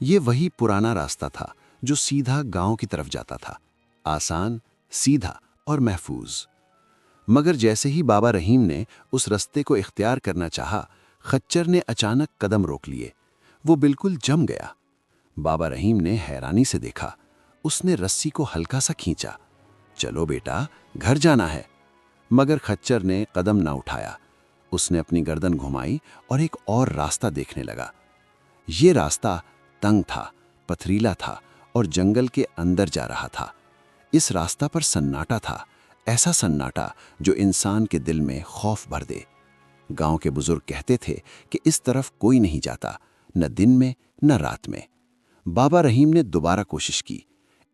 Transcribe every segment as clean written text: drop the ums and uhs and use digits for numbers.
یہ وہی پرانا راستہ تھا جو سیدھا گاؤں کی طرف جاتا تھا، آسان، سیدھا اور محفوظ۔ مگر جیسے ہی بابا رحیم نے اس رستے کو اختیار کرنا چاہا، خچر نے اچانک قدم روک لیے۔ وہ بالکل جم گیا۔ بابا رحیم نے حیرانی سے دیکھا۔ اس نے رسی کو ہلکا سا کھینچا۔ چلو بیٹا، گھر جانا ہے۔ مگر خچر نے قدم نہ اٹھایا۔ اس نے اپنی گردن گھمائی اور ایک اور راستہ دیکھنے لگا۔ یہ راستہ تنگ تھا، پتھریلا تھا اور جنگل کے اندر جا رہا تھا۔ اس راستہ پر سناٹا تھا، ایسا سناٹا جو انسان کے دل میں خوف بھر دے۔ گاؤں کے بزرگ کہتے تھے کہ اس طرف کوئی نہیں جاتا، نہ دن میں نہ رات میں۔ بابا رحیم نے دوبارہ کوشش کی۔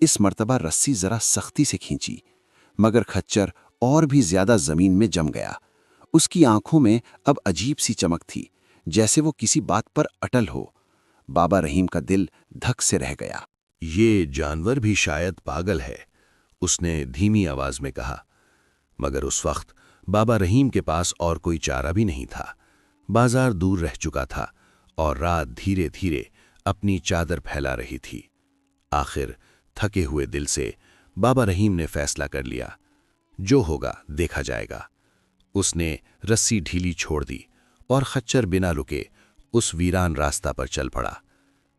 اس مرتبہ رسی ذرا سختی سے کھینچی، مگر خچر اور بھی زیادہ زمین میں جم گیا۔ اس کی آنکھوں میں اب عجیب سی چمک تھی، جیسے وہ کسی بات پر اٹل ہو۔ بابا رحیم کا دل دھک سے رہ گیا۔ یہ جانور بھی شاید پاگل ہے، اس نے دھیمی آواز میں کہا۔ مگر اس وقت بابا رحیم کے پاس اور کوئی چارہ بھی نہیں تھا۔ بازار دور رہ چکا تھا اور رات دھیرے دھیرے اپنی چادر پھیلا رہی تھی۔ آخر تھکے ہوئے دل سے بابا رحیم نے فیصلہ کر لیا، جو ہوگا دیکھا جائے گا۔ اس نے رسی ڈھیلی چھوڑ دی اور خچر بنا رکے اس ویران راستہ پر چل پڑا۔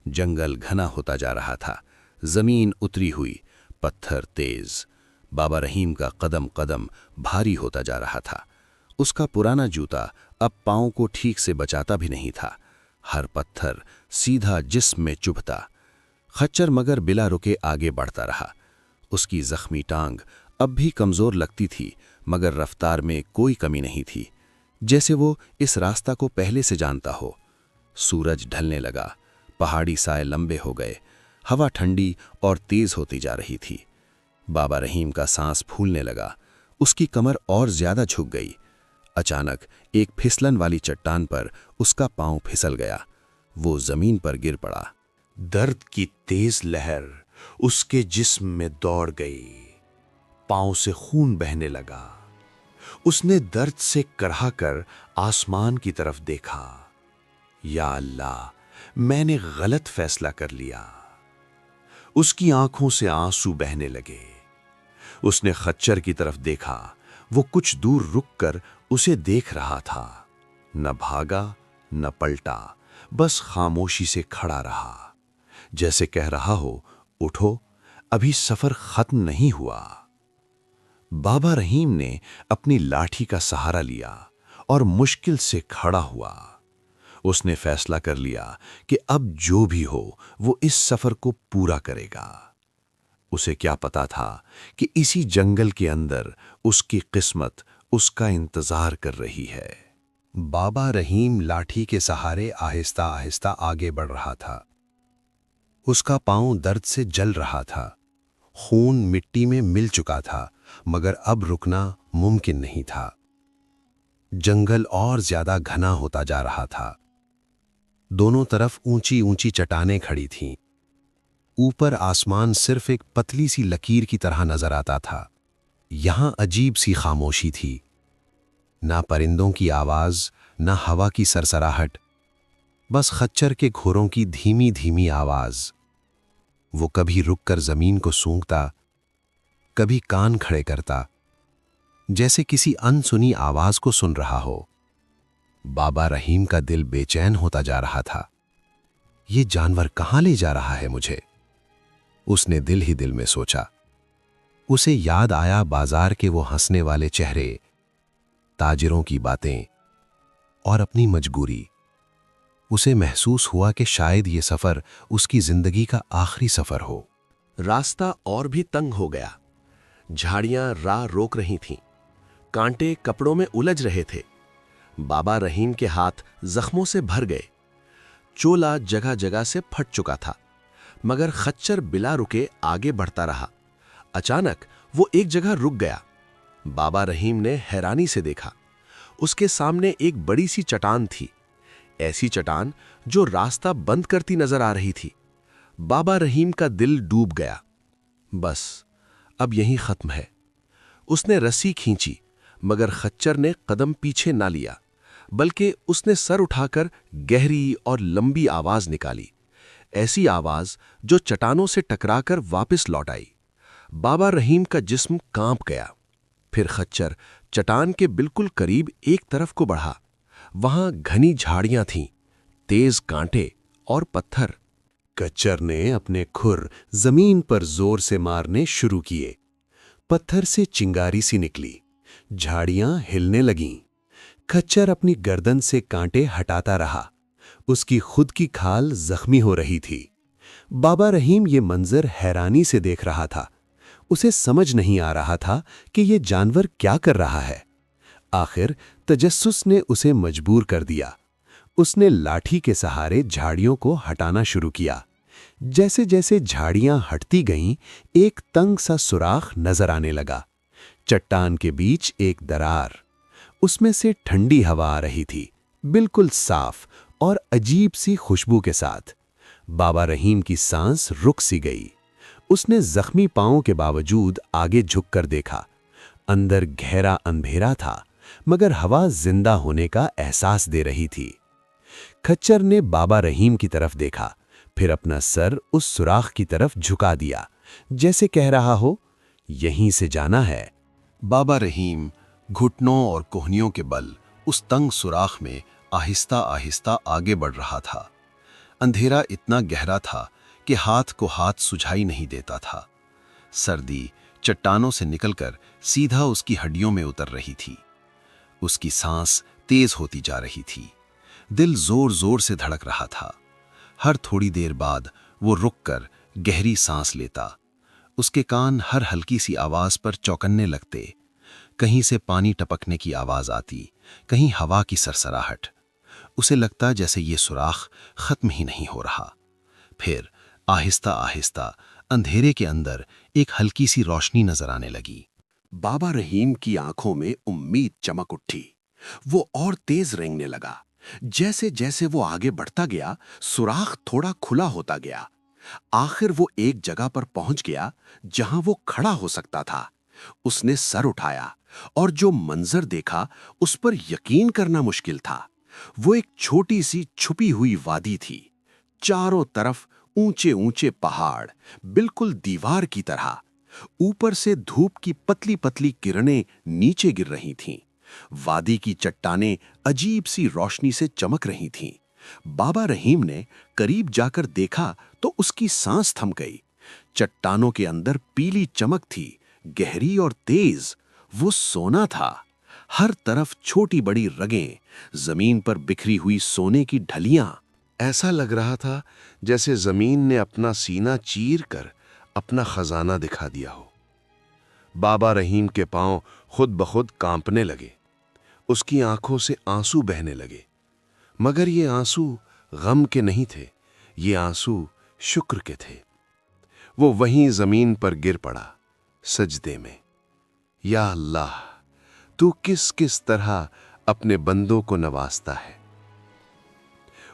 جنگل گھنا ہوتا جا رہا تھا، زمین اتری ہوئی، پتھر تیز۔ بابا رحیم کا قدم قدم بھاری ہوتا جا رہا تھا۔ اس کا پرانا جوتا اب پاؤں کو ٹھیک سے بچاتا بھی نہیں تھا۔ ہر پتھر سیدھا جسم میں چبھتا۔ خچر مگر بلا رکے آگے بڑھتا رہا۔ اس کی زخمی ٹانگ اب بھی کمزور لگتی تھی، مگر رفتار میں کوئی کمی نہیں تھی، جیسے وہ اس راستہ کو پہلے سے جانتا ہو۔ سورج ڈھلنے لگا، پہاڑی سائے لمبے ہو گئے، ہوا ٹھنڈی اور تیز ہوتی جا رہی تھی۔ بابا رحیم کا سانس پھولنے لگا، اس کی کمر اور زیادہ جھک گئی۔ اچانک ایک پھسلن والی چٹان پر اس کا پاؤں پھسل گیا۔ وہ زمین پر گر پڑا۔ درد کی تیز لہر اس کے جسم میں دوڑ گئی، پاؤں سے خون بہنے لگا۔ اس نے درد سے کرہا کر آسمان کی طرف دیکھا۔ یا اللہ، میں نے غلط فیصلہ کر لیا۔ اس کی آنکھوں سے آنسو بہنے لگے۔ اس نے خچر کی طرف دیکھا۔ وہ کچھ دور رک کر اسے دیکھ رہا تھا، نہ بھاگا نہ پلٹا، بس خاموشی سے کھڑا رہا، جیسے کہہ رہا ہو، اٹھو، ابھی سفر ختم نہیں ہوا۔ بابا رحیم نے اپنی لاٹھی کا سہارا لیا اور مشکل سے کھڑا ہوا۔ اس نے فیصلہ کر لیا کہ اب جو بھی ہو وہ اس سفر کو پورا کرے گا۔ اسے کیا پتا تھا کہ اسی جنگل کے اندر اس کی قسمت اس کا انتظار کر رہی ہے۔ بابا رحیم لاٹھی کے سہارے آہستہ آہستہ آگے بڑھ رہا تھا۔ اس کا پاؤں درد سے جل رہا تھا، خون مٹی میں مل چکا تھا، مگر اب رکنا ممکن نہیں تھا۔ جنگل اور زیادہ گھنا ہوتا جا رہا تھا۔ دونوں طرف اونچی اونچی چٹانیں کھڑی تھیں۔ اوپر آسمان صرف ایک پتلی سی لکیر کی طرح نظر آتا تھا۔ یہاں عجیب سی خاموشی تھی، نہ پرندوں کی آواز، نہ ہوا کی سرسراہٹ، بس خچر کے گھوڑوں کی دھیمی دھیمی آواز۔ وہ کبھی رک کر زمین کو سونگتا، کبھی کان کھڑے کرتا، جیسے کسی انسنی آواز کو سن رہا ہو۔ بابا رحیم کا دل بے چین ہوتا جا رہا تھا۔ یہ جانور کہاں لے جا رہا ہے مجھے؟ اس نے دل ہی دل میں سوچا۔ اسے یاد آیا بازار کے وہ ہنسنے والے چہرے، تاجروں کی باتیں اور اپنی مجبوری۔ اسے محسوس ہوا کہ شاید یہ سفر اس کی زندگی کا آخری سفر ہو۔ راستہ اور بھی تنگ ہو گیا۔ جھاڑیاں راہ روک رہی تھیں، کانٹے کپڑوں میں الجھ رہے تھے۔ بابا رحیم کے ہاتھ زخموں سے بھر گئے، چولا جگہ جگہ سے پھٹ چکا تھا، مگر خچر بلا رکے آگے بڑھتا رہا۔ اچانک وہ ایک جگہ رک گیا۔ بابا رحیم نے حیرانی سے دیکھا۔ اس کے سامنے ایک بڑی سی چٹان تھی، ایسی چٹان جو راستہ بند کرتی نظر آ رہی تھی۔ بابا رحیم کا دل ڈوب گیا۔ بس اب یہیں ختم ہے۔ اس نے رسی کھینچی، مگر خچر نے قدم پیچھے نہ لیا، بلکہ اس نے سر اٹھا کر گہری اور لمبی آواز نکالی۔ ایسی آواز جو چٹانوں سے ٹکرا کر واپس لوٹ آئی۔ بابا رحیم کا جسم کانپ گیا۔ پھر خچر چٹان کے بالکل قریب ایک طرف کو بڑھا۔ وہاں گھنی جھاڑیاں تھیں، تیز کانٹے اور پتھر۔ کچر نے اپنے کھر زمین پر زور سے مارنے شروع کیے۔ پتھر سے چنگاری سی نکلی، جھاڑیاں ہلنے لگیں۔ کچر اپنی گردن سے کانٹے ہٹاتا رہا، اس کی خود کی کھال زخمی ہو رہی تھی۔ بابا رحیم یہ منظر حیرانی سے دیکھ رہا تھا۔ اسے سمجھ نہیں آ رہا تھا کہ یہ جانور کیا کر رہا ہے۔ آخر تجسس نے اسے مجبور کر دیا۔ اس نے لاٹھی کے سہارے جھاڑیوں کو ہٹانا شروع کیا۔ جیسے جیسے جھاڑیاں ہٹتی گئیں، ایک تنگ سا سوراخ نظر آنے لگا۔ چٹان کے بیچ ایک درار، اس میں سے ٹھنڈی ہوا آ رہی تھی، بالکل صاف اور عجیب سی خوشبو کے ساتھ۔ بابا رحیم کی سانس رک سی گئی۔ اس نے زخمی پاؤں کے باوجود آگے جھک کر دیکھا۔ اندر گہرا اندھیرا تھا، مگر ہوا زندہ ہونے کا احساس دے رہی تھی۔ کھچر نے بابا رحیم کی طرف دیکھا، پھر اپنا سر اس سوراخ کی طرف جھکا دیا، جیسے کہہ رہا ہو، یہیں سے جانا ہے۔ بابا رحیم گھٹنوں اور کوہنیوں کے بل اس تنگ سوراخ میں آہستہ آہستہ آگے بڑھ رہا تھا۔ اندھیرا اتنا گہرا تھا کہ ہاتھ کو ہاتھ سجھائی نہیں دیتا تھا۔ سردی چٹانوں سے نکل کر سیدھا اس کی ہڈیوں میں اتر رہی تھی۔ اس کی سانس تیز ہوتی جا رہی تھی۔ دل زور زور سے دھڑک رہا تھا۔ ہر تھوڑی دیر بعد وہ رک کر گہری سانس لیتا۔ اس کے کان ہر ہلکی سی آواز پر چوکنے لگتے۔ کہیں سے پانی ٹپکنے کی آواز آتی، کہیں ہوا کی سرسراہٹ۔ اسے لگتا جیسے یہ سوراخ ختم ہی نہیں ہو رہا۔ پھر آہستہ آہستہ اندھیرے کے اندر ایک ہلکی سی روشنی نظر آنے لگی۔ بابا رحیم کی آنکھوں میں امید چمک اٹھی۔ وہ اور تیز رینگنے لگا۔ جیسے جیسے وہ آگے بڑھتا گیا، سوراخ تھوڑا کھلا ہوتا گیا۔ آخر وہ ایک جگہ پر پہنچ گیا جہاں وہ کھڑا ہو سکتا تھا۔ اس نے سر اٹھایا اور جو منظر دیکھا اس پر یقین کرنا مشکل تھا۔ وہ ایک چھوٹی سی چھپی ہوئی وادی تھی۔ چاروں طرف اونچے اونچے پہاڑ، بالکل دیوار کی طرح۔ اوپر سے دھوپ کی پتلی پتلی کرنیں نیچے گر رہی تھیں۔ وادی کی چٹانیں عجیب سی روشنی سے چمک رہی تھیں۔ بابا رحیم نے قریب جا کر دیکھا تو اس کی سانس تھم گئی۔ چٹانوں کے اندر پیلی چمک تھی، گہری اور تیز۔ وہ سونا تھا۔ ہر طرف چھوٹی بڑی رگیں، زمین پر بکھری ہوئی سونے کی ڈھلیاں۔ ایسا لگ رہا تھا جیسے زمین نے اپنا سینہ چیر کر اپنا خزانہ دکھا دیا ہو۔ بابا رحیم کے پاؤں خود بخود کانپنے لگے۔ اس کی آنکھوں سے آنسو بہنے لگے، مگر یہ آنسو غم کے نہیں تھے، یہ آنسو شکر کے تھے۔ وہ وہیں زمین پر گر پڑا، سجدے میں۔ یا اللہ، تو کس کس طرح اپنے بندوں کو نوازتا ہے۔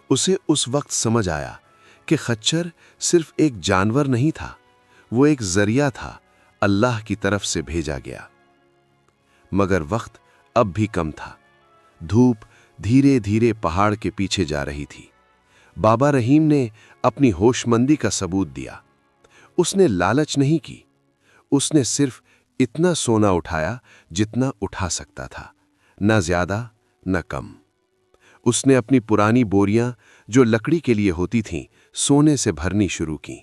اسے اس وقت سمجھ آیا کہ خچر صرف ایک جانور نہیں تھا، وہ ایک ذریعہ تھا، اللہ کی طرف سے بھیجا گیا۔ مگر وقت اب بھی کم تھا۔ دھوپ دھیرے دھیرے پہاڑ کے پیچھے جا رہی تھی۔ بابا رحیم نے اپنی ہوش مندی کا ثبوت دیا۔ اس نے لالچ نہیں کی، اس نے صرف اتنا سونا اٹھایا جتنا اٹھا سکتا تھا، نہ زیادہ نہ کم۔ اس نے اپنی پرانی بوریاں جو لکڑی کے لیے ہوتی تھیں سونے سے بھرنی شروع کیں۔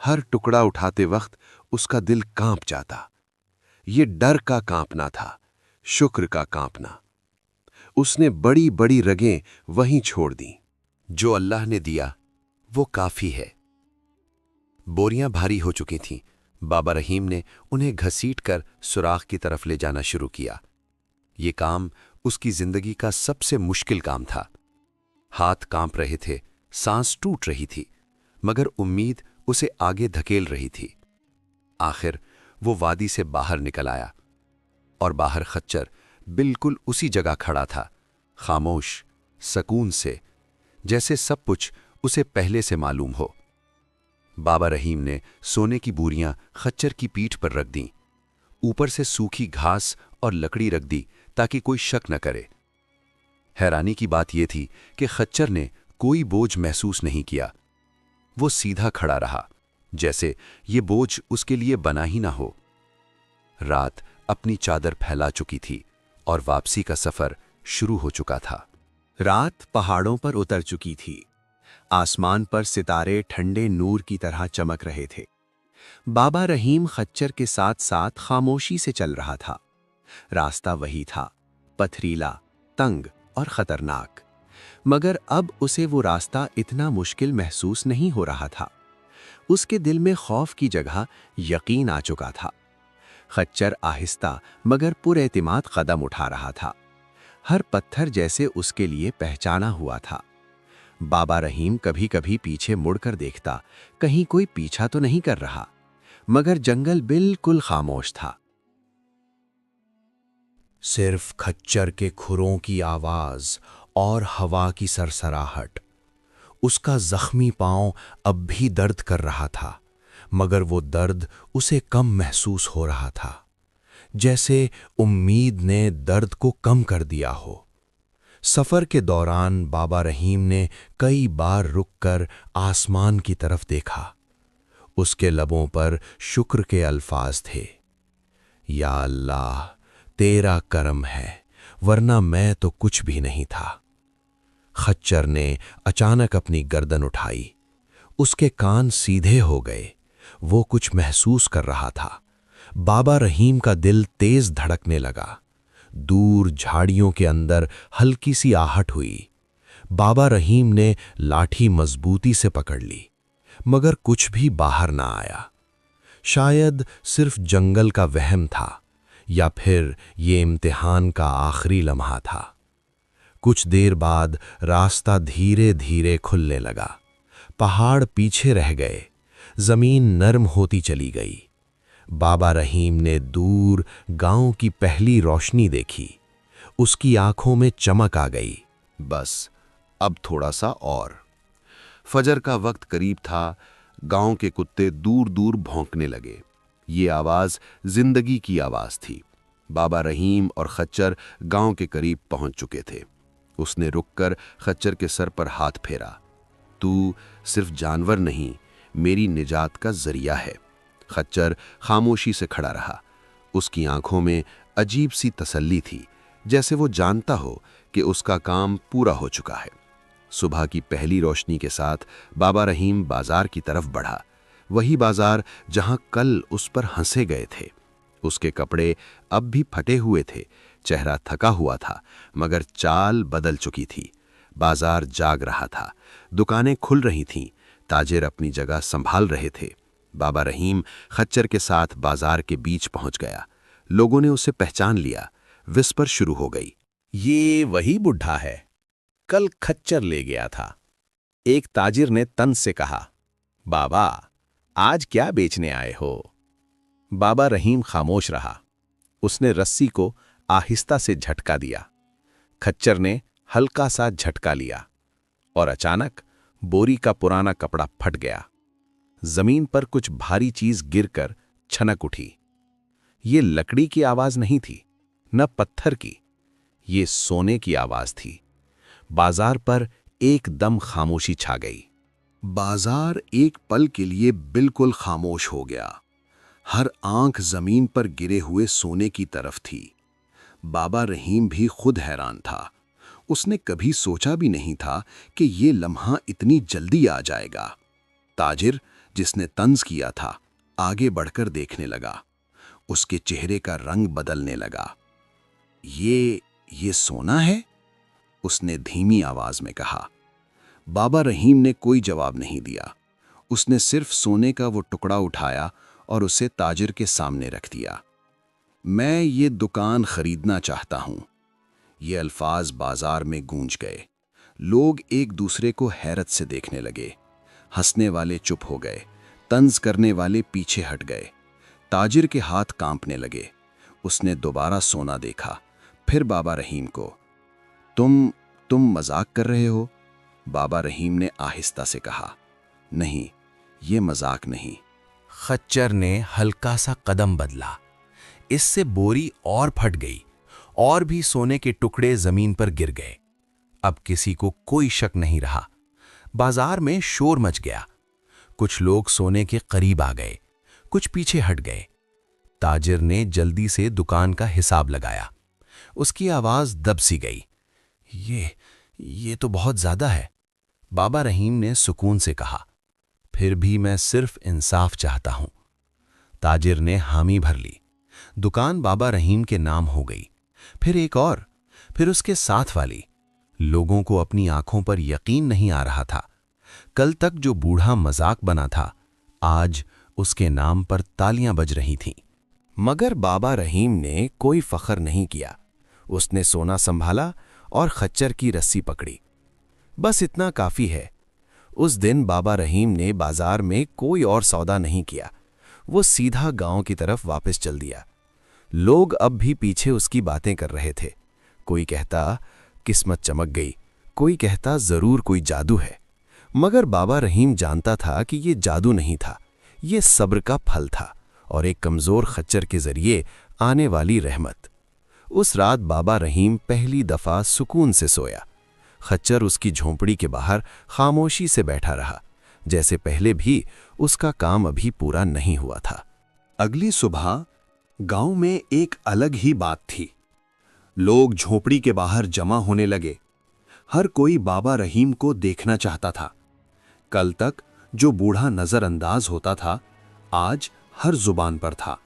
ہر ٹکڑا اٹھاتے وقت اس کا دل کانپ جاتا۔ یہ ڈر کا کانپنا تھا، شکر کا کانپنا۔ اس نے بڑی بڑی رگیں وہیں چھوڑ دیں۔ جو اللہ نے دیا وہ کافی ہے۔ بوریاں بھاری ہو چکی تھیں۔ بابا رحیم نے انہیں گھسیٹ کر سوراخ کی طرف لے جانا شروع کیا۔ یہ کام اس کی زندگی کا سب سے مشکل کام تھا۔ ہاتھ کانپ رہے تھے، سانس ٹوٹ رہی تھی، مگر امید اسے آگے دھکیل رہی تھی۔ آخر وہ وادی سے باہر نکل آیا، اور باہر خچر بالکل اسی جگہ کھڑا تھا، خاموش، سکون سے، جیسے سب کچھ اسے پہلے سے معلوم ہو۔ بابا رحیم نے سونے کی بوریاں خچر کی پیٹھ پر رکھ دیں، اوپر سے سوکھی گھاس اور لکڑی رکھ دی تاکہ کوئی شک نہ کرے۔ حیرانی کی بات یہ تھی کہ خچر نے کوئی بوجھ محسوس نہیں کیا۔ وہ سیدھا کھڑا رہا، جیسے یہ بوجھ اس کے لیے بنا ہی نہ ہو۔ رات اپنی چادر پھیلا چکی تھی اور واپسی کا سفر شروع ہو چکا تھا۔ رات پہاڑوں پر اتر چکی تھی، آسمان پر ستارے ٹھنڈے نور کی طرح چمک رہے تھے۔ بابا رحیم خچر کے ساتھ ساتھ خاموشی سے چل رہا تھا۔ راستہ وہی تھا، پتھریلا، تنگ اور خطرناک، مگر اب اسے وہ راستہ اتنا مشکل محسوس نہیں ہو رہا تھا۔ اس کے دل میں خوف کی جگہ یقین آ چکا تھا۔ خچر آہستہ مگر پر اعتماد قدم اٹھا رہا تھا، ہر پتھر جیسے اس کے لیے پہچانا ہوا تھا۔ بابا رحیم کبھی کبھی پیچھے مڑ کر دیکھتا، کہیں کوئی پیچھا تو نہیں کر رہا، مگر جنگل بالکل خاموش تھا۔ صرف کھچر کے کھروں کی آواز اور ہوا کی سرسراہٹ۔ اس کا زخمی پاؤں اب بھی درد کر رہا تھا، مگر وہ درد اسے کم محسوس ہو رہا تھا، جیسے امید نے درد کو کم کر دیا ہو۔ سفر کے دوران بابا رحیم نے کئی بار رک کر آسمان کی طرف دیکھا۔ اس کے لبوں پر شکر کے الفاظ تھے، یا اللہ تیرا کرم ہے، ورنہ میں تو کچھ بھی نہیں تھا۔ خچر نے اچانک اپنی گردن اٹھائی، اس کے کان سیدھے ہو گئے، وہ کچھ محسوس کر رہا تھا۔ بابا رحیم کا دل تیز دھڑکنے لگا۔ دور جھاڑیوں کے اندر ہلکی سی آہٹ ہوئی۔ بابا رحیم نے لاٹھی مضبوطی سے پکڑ لی، مگر کچھ بھی باہر نہ آیا۔ شاید صرف جنگل کا وہم تھا، یا پھر یہ امتحان کا آخری لمحہ تھا۔ کچھ دیر بعد راستہ دھیرے دھیرے کھلنے لگا، پہاڑ پیچھے رہ گئے، زمین نرم ہوتی چلی گئی۔ بابا رحیم نے دور گاؤں کی پہلی روشنی دیکھی، اس کی آنکھوں میں چمک آ گئی۔ بس اب تھوڑا سا اور۔ فجر کا وقت قریب تھا، گاؤں کے کتے دور دور بھونکنے لگے۔ یہ آواز زندگی کی آواز تھی۔ بابا رحیم اور خچر گاؤں کے قریب پہنچ چکے تھے۔ اس نے رک کر خچر کے سر پر ہاتھ پھیرا۔ تو صرف جانور نہیں، میری نجات کا ذریعہ ہے۔ خچر خاموشی سے کھڑا رہا۔ اس کی آنکھوں میں عجیب سی تسلی تھی، جیسے وہ جانتا ہو کہ اس کا کام پورا ہو چکا ہے۔ صبح کی پہلی روشنی کے ساتھ بابا رحیم بازار کی طرف بڑھا، وہی بازار جہاں کل اس پر ہنسے گئے تھے۔ اس کے کپڑے اب بھی پھٹے ہوئے تھے، چہرہ تھکا ہوا تھا، مگر چال بدل چکی تھی۔ بازار جاگ رہا تھا، دکانیں کھل رہی تھیں، تاجر اپنی جگہ سنبھال رہے تھے۔ بابا رحیم خچر کے ساتھ بازار کے بیچ پہنچ گیا۔ لوگوں نے اسے پہچان لیا، وسپر شروع ہو گئی۔ یہ وہی بڈھا ہے، کل کھچر لے گیا تھا۔ ایک تاجر نے طنز سے کہا، بابا آج کیا بیچنے آئے ہو؟ بابا رحیم خاموش رہا۔ اس نے رسی کو آہستہ سے جھٹکا دیا۔ کھچر نے ہلکا سا جھٹکا لیا، اور اچانک بوری کا پرانا کپڑا پھٹ گیا۔ زمین پر کچھ بھاری چیز گر کر چھنک اٹھی۔ یہ لکڑی کی آواز نہیں تھی، نہ پتھر کی، یہ سونے کی آواز تھی۔ بازار پر ایک دم خاموشی چھا گئی۔ بازار ایک پل کے لیے بالکل خاموش ہو گیا۔ ہر آنکھ زمین پر گرے ہوئے سونے کی طرف تھی۔ بابا رحیم بھی خود حیران تھا۔ اس نے کبھی سوچا بھی نہیں تھا کہ یہ لمحہ اتنی جلدی آ جائے گا۔ تاجر، جس نے طنز کیا تھا، آگے بڑھ کر دیکھنے لگا۔ اس کے چہرے کا رنگ بدلنے لگا۔ یہ سونا ہے؟ اس نے دھیمی آواز میں کہا۔ بابا رحیم نے کوئی جواب نہیں دیا۔ اس نے صرف سونے کا وہ ٹکڑا اٹھایا اور اسے تاجر کے سامنے رکھ دیا۔ میں یہ دکان خریدنا چاہتا ہوں۔ یہ الفاظ بازار میں گونج گئے۔ لوگ ایک دوسرے کو حیرت سے دیکھنے لگے۔ ہنسنے والے چپ ہو گئے، طنز کرنے والے پیچھے ہٹ گئے۔ تاجر کے ہاتھ کانپنے لگے۔ اس نے دوبارہ سونا دیکھا، پھر بابا رحیم کو۔ تم مذاق کر رہے ہو؟ بابا رحیم نے آہستہ سے کہا۔ نہیں، یہ مذاق نہیں۔ خچر نے ہلکا سا قدم بدلا۔ اس سے بوری اور پھٹ گئی، اور بھی سونے کے ٹکڑے زمین پر گر گئے۔ اب کسی کو کوئی شک نہیں رہا۔ بازار میں شور مچ گیا۔ کچھ لوگ سونے کے قریب آ گئے، کچھ پیچھے ہٹ گئے۔ تاجر نے جلدی سے دکان کا حساب لگایا۔ اس کی آواز دب سی گئی۔ یہ تو بہت زیادہ ہے۔ بابا رحیم نے سکون سے کہا، پھر بھی میں صرف انصاف چاہتا ہوں۔ تاجر نے حامی بھر لی۔ دکان بابا رحیم کے نام ہو گئی، پھر ایک اور، پھر اس کے ساتھ والی۔ لوگوں کو اپنی آنکھوں پر یقین نہیں آ رہا تھا۔ کل تک جو بوڑھا مذاق بنا تھا، آج اس کے نام پر تالیاں بج رہی تھیں۔ مگر بابا رحیم نے کوئی فخر نہیں کیا۔ اس نے سونا سنبھالا اور خچر کی رسی پکڑی۔ بس اتنا کافی ہے۔ اس دن بابا رحیم نے بازار میں کوئی اور سودا نہیں کیا۔ وہ سیدھا گاؤں کی طرف واپس چل دیا۔ لوگ اب بھی پیچھے اس کی باتیں کر رہے تھے۔ کوئی کہتا قسمت چمک گئی، کوئی کہتا ضرور کوئی جادو ہے۔ مگر بابا رحیم جانتا تھا کہ یہ جادو نہیں تھا، یہ صبر کا پھل تھا اور ایک کمزور خچر کے ذریعے آنے والی رحمت۔ اس رات بابا رحیم پہلی دفعہ سکون سے سویا۔ خچر اس کی جھونپڑی کے باہر خاموشی سے بیٹھا رہا، جیسے پہلے بھی اس کا کام ابھی پورا نہیں ہوا تھا۔ اگلی صبح گاؤں میں ایک الگ ہی بات تھی۔ لوگ جھونپڑی کے باہر جمع ہونے لگے۔ ہر کوئی بابا رحیم کو دیکھنا چاہتا تھا۔ کل تک جو بوڑھا نظر انداز ہوتا تھا، آج ہر زبان پر تھا۔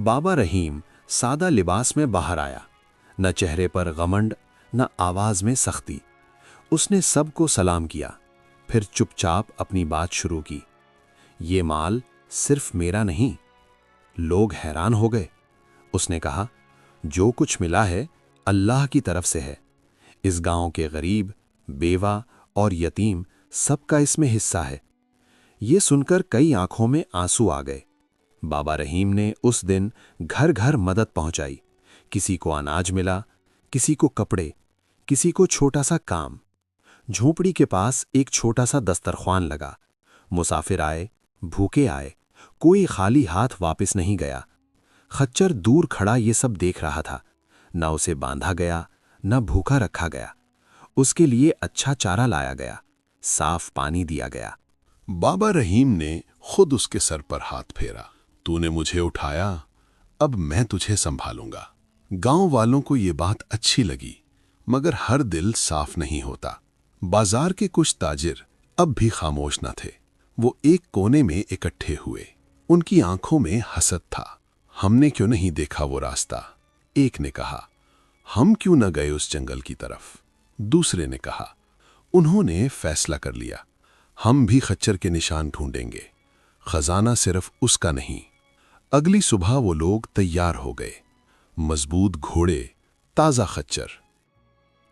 بابا رحیم سادہ لباس میں باہر آیا، نہ چہرے پر غمنڈ، نہ آواز میں سختی۔ اس نے سب کو سلام کیا، پھر چپ چاپ اپنی بات شروع کی۔ یہ مال صرف میرا نہیں۔ لوگ حیران ہو گئے۔ اس نے کہا، جو کچھ ملا ہے اللہ کی طرف سے ہے۔ اس گاؤں کے غریب، بیوہ اور یتیم سب کا اس میں حصہ ہے۔ یہ سن کر کئی آنکھوں میں آنسو آ گئے۔ بابا رحیم نے اس دن گھر گھر مدد پہنچائی۔ کسی کو اناج ملا، کسی کو کپڑے، کسی کو چھوٹا سا کام۔ جھونپڑی کے پاس ایک چھوٹا سا دسترخوان لگا۔ مسافر آئے، بھوکے آئے، کوئی خالی ہاتھ واپس نہیں گیا۔ خچر دور کھڑا یہ سب دیکھ رہا تھا۔ نہ اسے باندھا گیا، نہ بھوکا رکھا گیا۔ اس کے لیے اچھا چارہ لایا گیا، صاف پانی دیا گیا۔ بابا رحیم نے خود اس کے سر پر ہاتھ پھیرا۔ تو نے مجھے اٹھایا، اب میں تجھے سنبھالوں گا۔ گاؤں والوں کو یہ بات اچھی لگی، مگر ہر دل صاف نہیں ہوتا۔ بازار کے کچھ تاجر اب بھی خاموش نہ تھے۔ وہ ایک کونے میں اکٹھے ہوئے۔ ان کی آنکھوں میں حسد تھا۔ ہم نے کیوں نہیں دیکھا وہ راستہ؟ ایک نے کہا۔ ہم کیوں نہ گئے اس جنگل کی طرف؟ دوسرے نے کہا۔ انہوں نے فیصلہ کر لیا، ہم بھی خچر کے نشان ڈھونڈیں گے۔ خزانہ صرف اس کا نہیں۔ اگلی صبح وہ لوگ تیار ہو گئے۔ مضبوط گھوڑے، تازہ خچر۔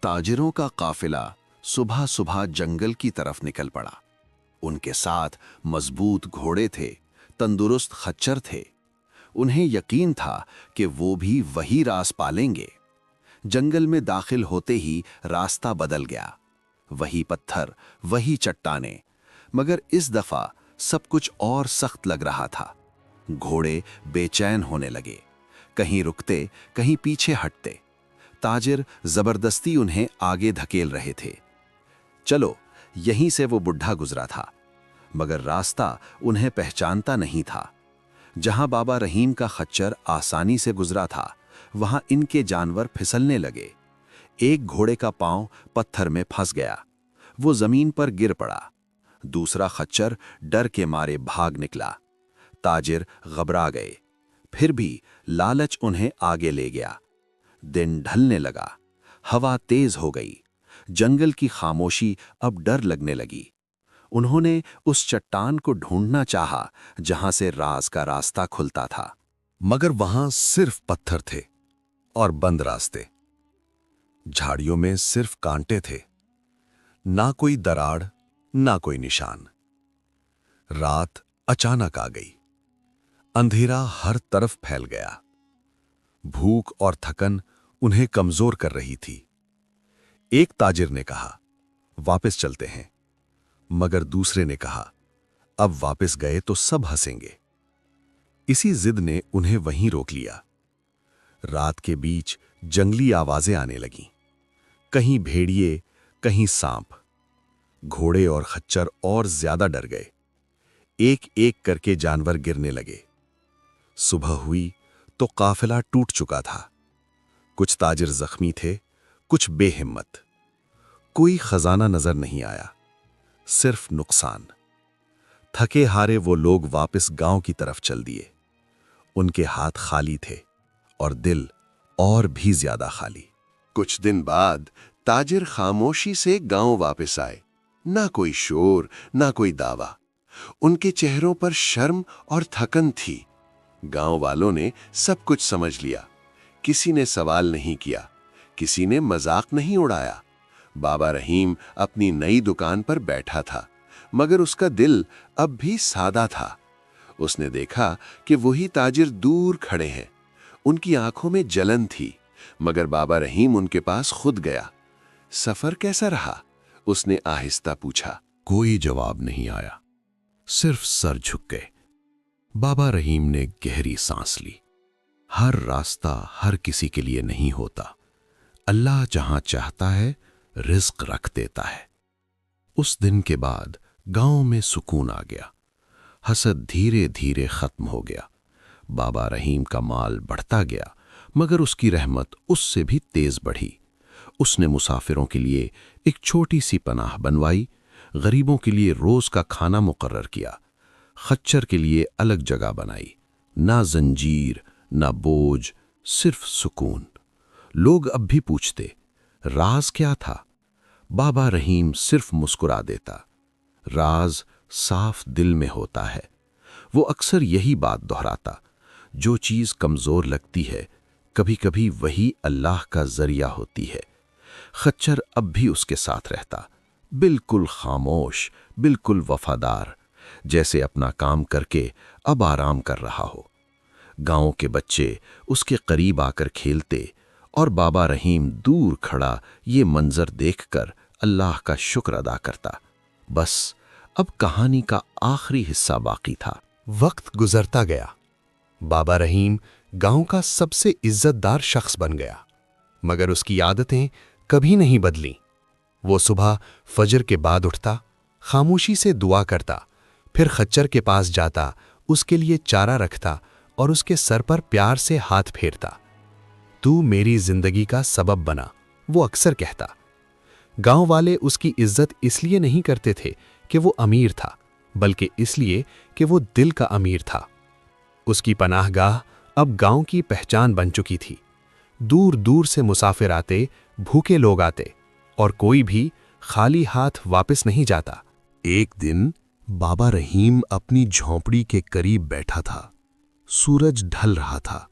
تاجروں کا قافلہ صبح صبح جنگل کی طرف نکل پڑا۔ ان کے ساتھ مضبوط گھوڑے تھے، تندرست خچر تھے۔ انہیں یقین تھا کہ وہ بھی وہی راز پالیں گے۔ جنگل میں داخل ہوتے ہی راستہ بدل گیا۔ وہی پتھر، وہی چٹانیں، مگر اس دفعہ سب کچھ اور سخت لگ رہا تھا۔ گھوڑے بے چین ہونے لگے، کہیں رکتے، کہیں پیچھے ہٹتے۔ تاجر زبردستی انہیں آگے دھکیل رہے تھے۔ چلو، یہیں سے وہ بڈھا گزرا تھا، مگر راستہ انہیں پہچانتا نہیں تھا۔ جہاں بابا رحیم کا خچر آسانی سے گزرا تھا، وہاں ان کے جانور پھسلنے لگے۔ ایک گھوڑے کا پاؤں پتھر میں پھنس گیا، وہ زمین پر گر پڑا۔ دوسرا خچر ڈر کے مارے بھاگ نکلا۔ تاجر گھبرا گئے، پھر بھی لالچ انہیں آگے لے گیا۔ دن ڈھلنے لگا، ہوا تیز ہو گئی، جنگل کی خاموشی اب ڈر لگنے لگی۔ انہوں نے اس چٹان کو ڈھونڈنا چاہا جہاں سے راز کا راستہ کھلتا تھا، مگر وہاں صرف پتھر تھے اور بند راستے۔ جھاڑیوں میں صرف کانٹے تھے، نہ کوئی دراڑ، نہ کوئی نشان۔ رات اچانک آ گئی، اندھیرا ہر طرف پھیل گیا۔ بھوک اور تھکن انہیں کمزور کر رہی تھی۔ ایک تاجر نے کہا، واپس چلتے ہیں، مگر دوسرے نے کہا، اب واپس گئے تو سب ہنسیں گے۔ اسی ضد نے انہیں وہیں روک لیا۔ رات کے بیچ جنگلی آوازیں آنے لگیں، کہیں بھیڑیے، کہیں سانپ۔ گھوڑے اور خچر اور زیادہ ڈر گئے۔ ایک ایک کر کے جانور گرنے لگے۔ صبح ہوئی تو قافلہ ٹوٹ چکا تھا۔ کچھ تاجر زخمی تھے، کچھ بے ہمت۔ کوئی خزانہ نظر نہیں آیا، صرف نقصان۔ تھکے ہارے وہ لوگ واپس گاؤں کی طرف چل دیے۔ ان کے ہاتھ خالی تھے اور دل اور بھی زیادہ خالی۔ کچھ دن بعد تاجر خاموشی سے گاؤں واپس آئے۔ نہ کوئی شور، نہ کوئی دعویٰ۔ ان کے چہروں پر شرم اور تھکن تھی۔ گاؤں والوں نے سب کچھ سمجھ لیا۔ کسی نے سوال نہیں کیا، کسی نے مذاق نہیں اڑایا۔ بابا رحیم اپنی نئی دکان پر بیٹھا تھا، مگر اس کا دل اب بھی سادہ تھا۔ اس نے دیکھا کہ وہی تاجر دور کھڑے ہیں۔ ان کی آنکھوں میں جلن تھی، مگر بابا رحیم ان کے پاس خود گیا۔ سفر کیسا رہا؟ اس نے آہستہ پوچھا۔ کوئی جواب نہیں آیا، صرف سر جھک گئے۔ بابا رحیم نے گہری سانس لی۔ ہر راستہ ہر کسی کے لیے نہیں ہوتا۔ اللہ جہاں چاہتا ہے رزق رکھ دیتا ہے۔ اس دن کے بعد گاؤں میں سکون آ گیا۔ حسد دھیرے دھیرے ختم ہو گیا۔ بابا رحیم کا مال بڑھتا گیا، مگر اس کی رحمت اس سے بھی تیز بڑھی۔ اس نے مسافروں کے لیے ایک چھوٹی سی پناہ بنوائی، غریبوں کے لیے روز کا کھانا مقرر کیا، خچر کے لیے الگ جگہ بنائی۔ نہ زنجیر، نہ بوجھ، صرف سکون۔ لوگ اب بھی پوچھتے، راز کیا تھا؟ بابا رحیم صرف مسکرا دیتا، راز صاف دل میں ہوتا ہے۔ وہ اکثر یہی بات دہراتا، جو چیز کمزور لگتی ہے کبھی کبھی وہی اللہ کا ذریعہ ہوتی ہے۔ خچر اب بھی اس کے ساتھ رہتا، بالکل خاموش، بالکل وفادار، جیسے اپنا کام کر کے اب آرام کر رہا ہو۔ گاؤں کے بچے اس کے قریب آ کر کھیلتے، اور بابا رحیم دور کھڑا یہ منظر دیکھ کر اللہ کا شکر ادا کرتا۔ بس اب کہانی کا آخری حصہ باقی تھا۔ وقت گزرتا گیا۔ بابا رحیم گاؤں کا سب سے عزت دار شخص بن گیا، مگر اس کی عادتیں کبھی نہیں بدلیں۔ وہ صبح فجر کے بعد اٹھتا، خاموشی سے دعا کرتا، پھر خچر کے پاس جاتا، اس کے لیے چارہ رکھتا اور اس کے سر پر پیار سے ہاتھ پھیرتا۔ تو میری زندگی کا سبب بنا، وہ اکثر کہتا۔ گاؤں والے اس کی عزت اس لیے نہیں کرتے تھے کہ وہ امیر تھا، بلکہ اس لیے کہ وہ دل کا امیر تھا۔ اس کی پناہ گاہ اب گاؤں کی پہچان بن چکی تھی۔ دور دور سے مسافر آتے، بھوکے لوگ آتے، اور کوئی بھی خالی ہاتھ واپس نہیں جاتا۔ ایک دن بابا رحیم اپنی جھونپڑی کے قریب بیٹھا تھا۔ سورج ڈھل رہا تھا۔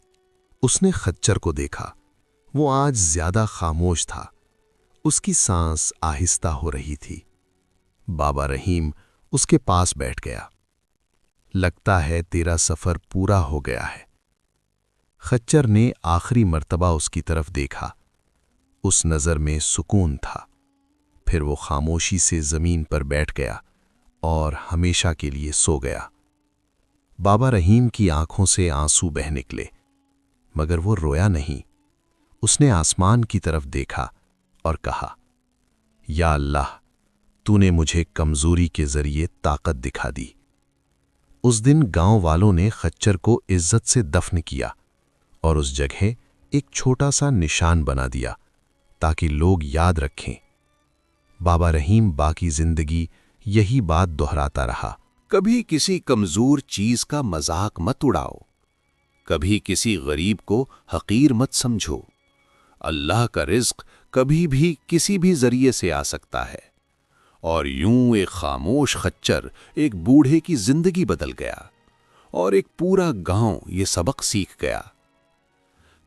اس نے خچر کو دیکھا۔ وہ آج زیادہ خاموش تھا۔ اس کی سانس آہستہ ہو رہی تھی۔ بابا رحیم اس کے پاس بیٹھ گیا۔ لگتا ہے تیرا سفر پورا ہو گیا ہے۔ خچر نے آخری مرتبہ اس کی طرف دیکھا۔ اس نظر میں سکون تھا۔ پھر وہ خاموشی سے زمین پر بیٹھ گیا اور ہمیشہ کے لیے سو گیا۔ بابا رحیم کی آنکھوں سے آنسو بہہ نکلے، مگر وہ رویا نہیں۔ اس نے آسمان کی طرف دیکھا اور کہا، یا اللہ، تو نے مجھے کمزوری کے ذریعے طاقت دکھا دی۔ اس دن گاؤں والوں نے خچر کو عزت سے دفن کیا اور اس جگہ ایک چھوٹا سا نشان بنا دیا تاکہ لوگ یاد رکھیں۔ بابا رحیم باقی زندگی یہی بات دہراتا رہا، کبھی کسی کمزور چیز کا مذاق مت اڑاؤ، کبھی کسی غریب کو حقیر مت سمجھو۔ اللہ کا رزق کبھی بھی کسی بھی ذریعے سے آ سکتا ہے۔ اور یوں ایک خاموش خچر ایک بوڑھے کی زندگی بدل گیا، اور ایک پورا گاؤں یہ سبق سیکھ گیا۔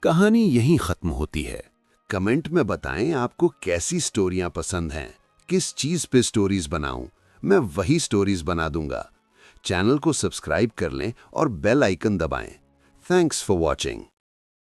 کہانی یہیں ختم ہوتی ہے۔ کمنٹ میں بتائیں آپ کو کیسی سٹوریاں پسند ہیں، کس چیز پہ سٹوریز بناؤں، میں وہی سٹوریز بنا دوں گا۔ چینل کو سبسکرائب کر لیں اور بیل آئیکن دبائیں۔ Thanks for watching.